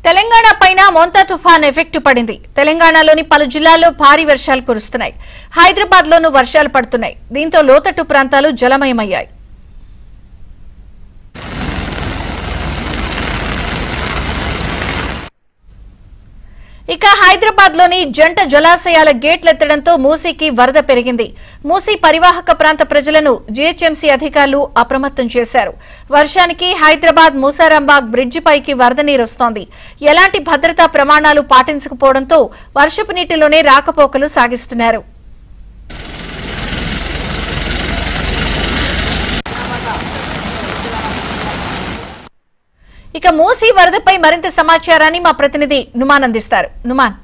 తెలంగాణ పైన మోంతా తుఫాన్ ఎఫెక్ట్ పడింది. తెలంగాణలోని పలు జిల్లాల్లో భారీ వర్షాలు కురుస్తున్నాయి. హైదరాబాద్ లోనూ వర్షాలు పడుతున్నాయి. దీంతో లోతట్టు ప్రాంతాలు జలమయమయ్యాయి. ఇక హైదరాబాద్ లోని జంట జలాశయాల గేట్లెత్తడంతో మూసీకి వరద పెరిగింది. మూసీ పరివాహక ప్రాంత ప్రజలను జీహెచ్ఎంసీ అధికారులు అప్రమత్తం చేశారు. వర్షానికి హైదరాబాద్ మూసారాంబాగ్ బ్రిడ్జి పైకి వరద నీరొస్తోంది. ఎలాంటి భద్రతా ప్రమాణాలు పాటించకపోవడంతో వర్షపు నీటిలోనే రాకపోకలు సాగిస్తున్నారు. ఇక మూసీ వరదపై మరింత సమాచారాన్ని మా ప్రతినిధి నుమాన్ అందిస్తారు. నుమాన్,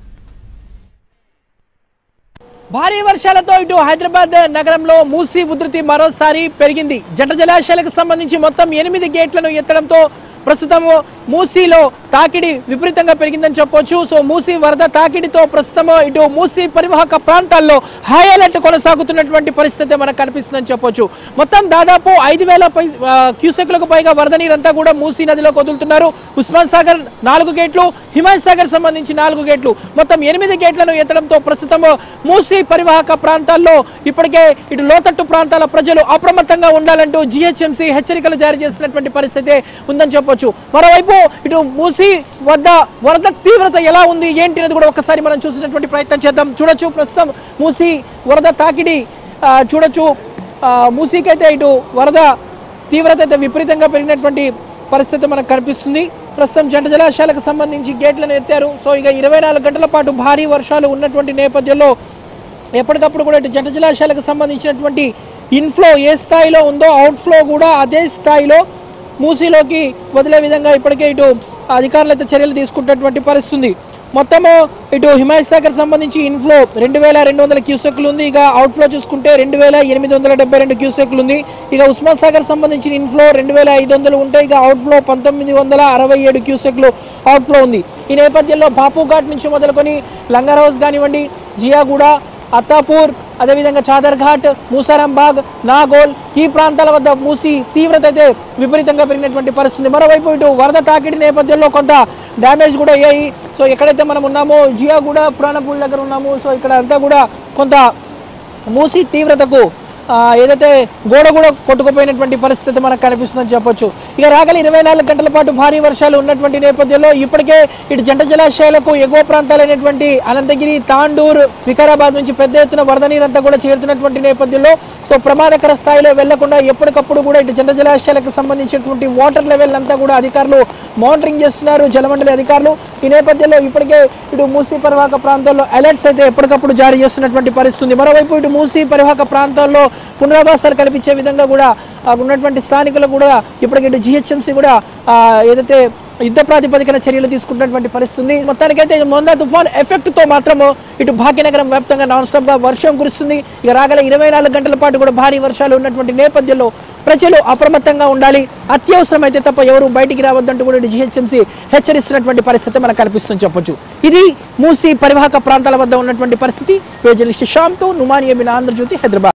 భారీ వర్షాలతో ఇటు హైదరాబాద్ నగరంలో మూసీ ఉధృతి మరోసారి పెరిగింది. జంట జలాశయాలకు సంబంధించి మొత్తం 8 గేట్లను ఎత్తడంతో ప్రస్తుతం మూసీలో తాకిడి విపరీతంగా పెరిగిందని చెప్పొచ్చు. సో మూసీ వరద తాకిడితో ప్రస్తుతం ఇటు మూసీ పరివాహక ప్రాంతాల్లో హై అలర్ట్ కొనసాగుతున్నటువంటి పరిస్థితి మనకు కనిపిస్తుందని చెప్పొచ్చు. మొత్తం దాదాపు 5,000 క్యూసెక్లకు పైగా వరద నీరంతా కూడా మూసీ నదిలోకి వదులుతున్నారు. ఉస్మాన్ సాగర్ 4 గేట్లు, హిమాయత్ సాగర్ సంబంధించి 4 గేట్లు, మొత్తం 8 గేట్లను ఎత్తడంతో ప్రస్తుతం మూసీ పరివాహక ప్రాంతాల్లో ఇప్పటికే ఇటు లోతట్టు ప్రాంతాల ప్రజలు అప్రమత్తంగా ఉండాలంటూ జీహెచ్ఎంసీ హెచ్చరికలు జారీ చేసినటువంటి పరిస్థితి ఉందని చెప్పొచ్చు. మరోవైపు ఇటు మూసీ వద్ద వరద తీవ్రత ఎలా ఉంది ఏంటి అనేది కూడా ఒకసారి మనం చూసినటువంటి ప్రయత్నం చేద్దాం. చూడొచ్చు ప్రస్తుతం మూసీ వరద తాకిడి చూడొచ్చు. మూసీకి అయితే ఇటు వరద తీవ్రత అయితే విపరీతంగా పెరిగినటువంటి పరిస్థితి మనకు కనిపిస్తుంది. ప్రస్తుతం జంట జలాశయాలకు సంబంధించి గేట్లను ఎత్తారు. సో ఇక 24 గంటల పాటు భారీ వర్షాలు ఉన్నటువంటి నేపథ్యంలో ఎప్పటికప్పుడు కూడా ఇటు జంట జలాశయాలకు సంబంధించినటువంటి ఇన్ఫ్లో ఏ స్థాయిలో ఉందో అవుట్ఫ్లో కూడా అదే స్థాయిలో మూసీలోకి వదిలే విధంగా ఇప్పటికే ఇటు అధికారులు అయితే చర్యలు తీసుకుంటున్నటువంటి పరిస్థితి. మొత్తము ఇటు హిమాయత్ సాగర్ సంబంధించి ఇన్ఫ్లో 2,200 క్యూసెక్లు ఉంది. ఇక అవుట్ఫ్లో చూసుకుంటే 2,872 క్యూసెక్లు ఉంది. ఇక ఉస్మాన్ సాగర్ సంబంధించిన ఇన్ఫ్లో 2,500 ఉంటాయి. ఇక అవుట్ఫ్లో 1,967 క్యూసెక్లు అవుట్ఫ్లో ఉంది. ఈ నేపథ్యంలో బాపుఘాట్ నుంచి మొదలుకొని లంగర్ హౌస్ కానివ్వండి, జియాగూడ, అత్తాపూర్, అదేవిధంగా చాదర్ఘాట్, మూసారాంబాగ్, నాగోల్ ఈ ప్రాంతాల వద్ద మూసీ తీవ్రత అయితే విపరీతంగా పెరిగినటువంటి పరిస్థితి. మరోవైపు ఇటు వరద తాకిడి నేపథ్యంలో కొంత డ్యామేజ్ కూడా అయ్యాయి. సో ఎక్కడైతే మనం ఉన్నామో జియాగూడ, పురాణపూల్ దగ్గర ఉన్నాము. సో ఇక్కడ అంతా కూడా కొంత మూసీ తీవ్రతకు ఏదైతే గోడ కూడా కొట్టుకుపోయినటువంటి పరిస్థితి మనకు కనిపిస్తుందని చెప్పొచ్చు. ఇక రాగల 24 గంటల పాటు భారీ వర్షాలు ఉన్నటువంటి నేపథ్యంలో ఇప్పటికే ఇటు జంట జలాశయాలకు ఎగువ ప్రాంతాలైనటువంటి అనంతగిరి, తాండూరు, వికారాబాద్ నుంచి పెద్ద ఎత్తున వరద నీరంతా కూడా చేరుతున్నటువంటి నేపథ్యంలో సో ప్రమాదకర స్థాయిలో వెళ్లకుండా ఎప్పటికప్పుడు కూడా ఇటు జంట జలాశయాలకు సంబంధించినటువంటి వాటర్ లెవెల్ అంతా కూడా అధికారులు మానిటరింగ్ చేస్తున్నారు, జలమండలి అధికారులు. ఈ నేపథ్యంలో ఇప్పటికే ఇటు మూసీ పరివాహక ప్రాంతాల్లో అలర్ట్స్ అయితే ఎప్పటికప్పుడు జారీ చేస్తున్నటువంటి పరిస్థితి. మరోవైపు ఇటు మూసీ పరివాహక ప్రాంతాల్లో పునరావాసాలు కల్పించే విధంగా కూడా ఉన్నటువంటి స్థానికులు కూడా ఇప్పటికే ఇటు జీహెచ్ఎంసీ కూడా ఏదైతే యుద్ధ ప్రాతిపదికన చర్యలు తీసుకుంటున్నటువంటి పరిస్థితి. మొత్తానికైతే మోంతా తుఫాన్ ఎఫెక్ట్ తో మాత్రము ఇటు భాగ్యనగరం వ్యాప్తంగా నాన్ స్టాప్ గా వర్షం కురుస్తుంది. ఇక రాగల 24 గంటల పాటు కూడా భారీ వర్షాలు ఉన్నటువంటి నేపథ్యంలో ప్రజలు అప్రమత్తంగా ఉండాలి. అత్యవసరమైతే తప్ప ఎవరు బయటికి రావద్దంటూ కూడా జీహెచ్ఎంసీ హెచ్చరిస్తున్నటువంటి పరిస్థితి మనకు కనిపిస్తుంది చెప్పొచ్చు. ఇది మూసీ పరివాహక ప్రాంతాల వద్ద ఉన్నటువంటి పరిస్థితి. జర్నలిస్ట్ శ్యామ్తో నుమాన్, ఆంధ్రజ్యోతి, హైదరాబాద్.